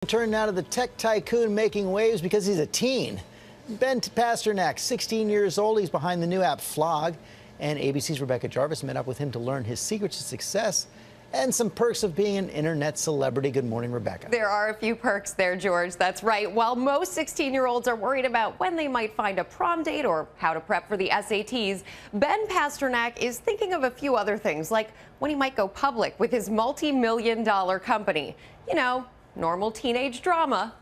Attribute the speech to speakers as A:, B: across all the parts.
A: Turn now to the tech tycoon making waves because he's a teen. Ben Pasternak, 16 years old. He's behind the new app Flog. And ABC's Rebecca Jarvis met up with him to learn his secrets to success and some perks of being an internet celebrity. Good morning, Rebecca.
B: There are a few perks there, George. That's right. While most 16-year-olds are worried about when they might find a prom date or how to prep for the SATs, Ben Pasternak is thinking of a few other things, like when he might go public with his multi-million-dollar company. You know, normal teenage drama.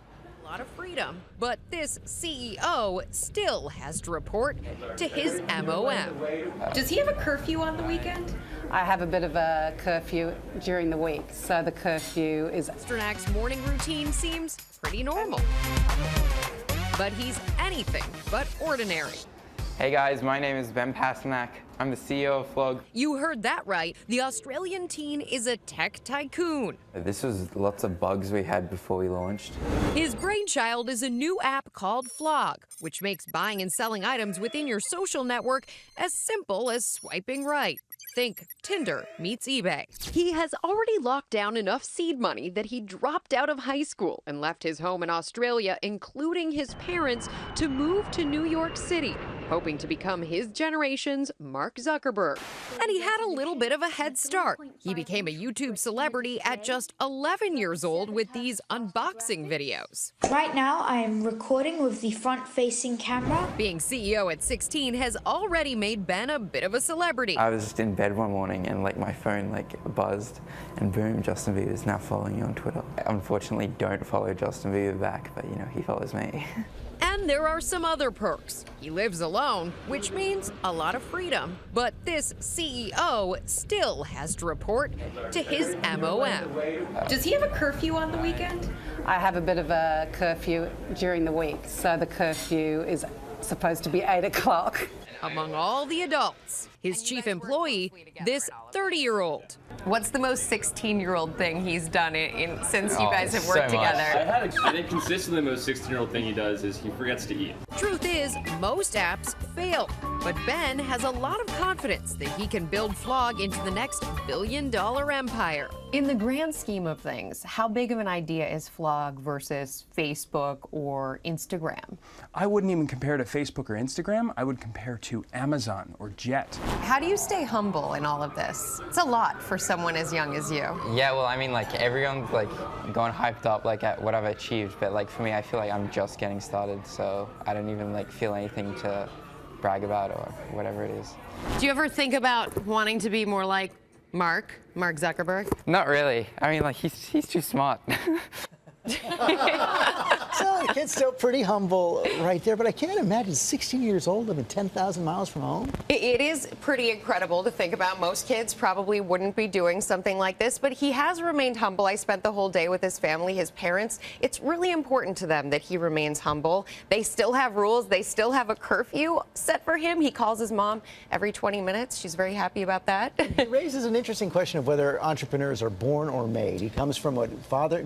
B: A lot of freedom. But this CEO still has to report to his MOM. Does he have a curfew on the weekend?
C: I have a bit of a curfew during the week, so the curfew is...
B: Pasternak's morning routine seems pretty normal. But he's anything but ordinary.
D: Hey guys, my name is Ben Pasternak. I'm the CEO of Flog.
B: You heard that right. The Australian teen is a tech tycoon.
D: This was lots of bugs we had before we launched.
B: His brainchild is a new app called Flog, which makes buying and selling items within your social network as simple as swiping right. Think Tinder meets eBay. He has already locked down enough seed money that he dropped out of high school and left his home in Australia, including his parents, to move to New York City, hoping to become his generation's Mark Zuckerberg. And he had a little bit of a head start. He became a YouTube celebrity at just 11 years old with these unboxing videos.
E: Right now, I'm recording with the front-facing camera.
B: Being CEO at 16 has already made Ben a bit of a celebrity.
D: I was just in bed one morning and my phone buzzed and boom, Justin Bieber is now following you on Twitter. I unfortunately don't follow Justin Bieber back, but he follows me.
B: And there are some other perks. He lives alone, which means a lot of freedom. But this CEO still has to report to his MOM. Does he have a curfew on the weekend?
C: I have a bit of a curfew during the week, so the curfew is supposed to be 8 o'clock.
B: Among all the adults, his chief employee, this 30-year-old. What's the most 16-year-old thing he's done since you guys have worked together?
F: I think consistently the most 16-year-old thing he does is he forgets to eat.
B: Truth is, most apps fail. But Ben has a lot of confidence that he can build Flog into the next billion-dollar empire. In the grand scheme of things, how big of an idea is Flog versus Facebook or Instagram?
G: I wouldn't even compare to Facebook or Instagram. I would compare to Amazon or Jet.
B: How do you stay humble in all of this? It's a lot for someone as young as you.
D: Yeah, well, I mean, everyone's going hyped up at what I've achieved, but for me, I feel like I'm just getting started, so I don't even feel anything to brag about or whatever it is.
B: Do you ever think about wanting to be more like Mark Zuckerberg?
D: Not really. I mean, he's too smart.
A: So the kid's still pretty humble right there, but I can't imagine 16 years old living 10,000 miles from home.
B: It is pretty incredible to think about. Most kids probably wouldn't be doing something like this, but he has remained humble. I spent the whole day with his family, his parents. It's really important to them that he remains humble. They still have rules. They still have a curfew set for him. He calls his mom every 20 minutes. She's very happy about that.
A: It raises an interesting question of whether entrepreneurs are born or made. He comes from what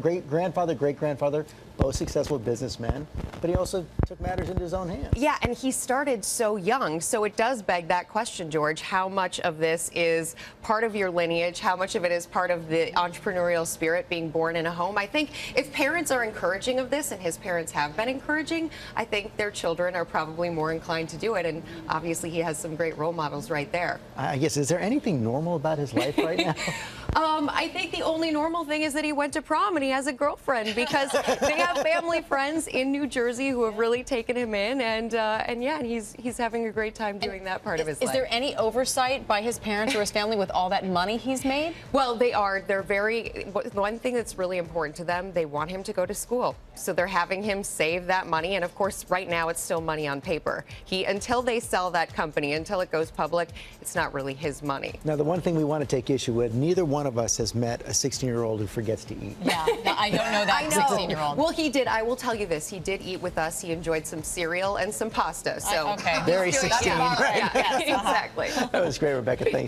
A: great-grandfather, great-grandfather, both successful businessmen, but he also took matters into his own hands.
B: Yeah, and he started so young, so it does beg that question, George. How much of this is part of your lineage? How much of it is part of the entrepreneurial spirit, being born in a home? I think if parents are encouraging of this, and his parents have been encouraging, I think their children are probably more inclined to do it, and obviously he has some great role models right there.
A: I guess, is there anything normal about his life right now?
B: I think the only normal thing is that he went to prom and he has a girlfriend, because they have family friends in New Jersey who have really taken him in, and he's having a great time doing that part of his life.
H: Is there any oversight by his parents or his family with all that money he's made?
B: Well, they're very, one thing that's really important to them, they want him to go to school. So they're having him save that money, and of course right now it's still money on paper. Until they sell that company, until it goes public, it's not really his money.
A: Now, the one thing we want to take issue with, neither one of us has met a 16-year-old who forgets to eat.
H: Yeah, I don't know that 16-year-old.
B: Well, he did. I will tell you this. He did eat with us. He enjoyed some cereal and some pasta. So
H: okay.
A: Very 16.
B: Yeah,
A: Right?
B: yes, exactly.
A: That was great, Rebecca. Thanks.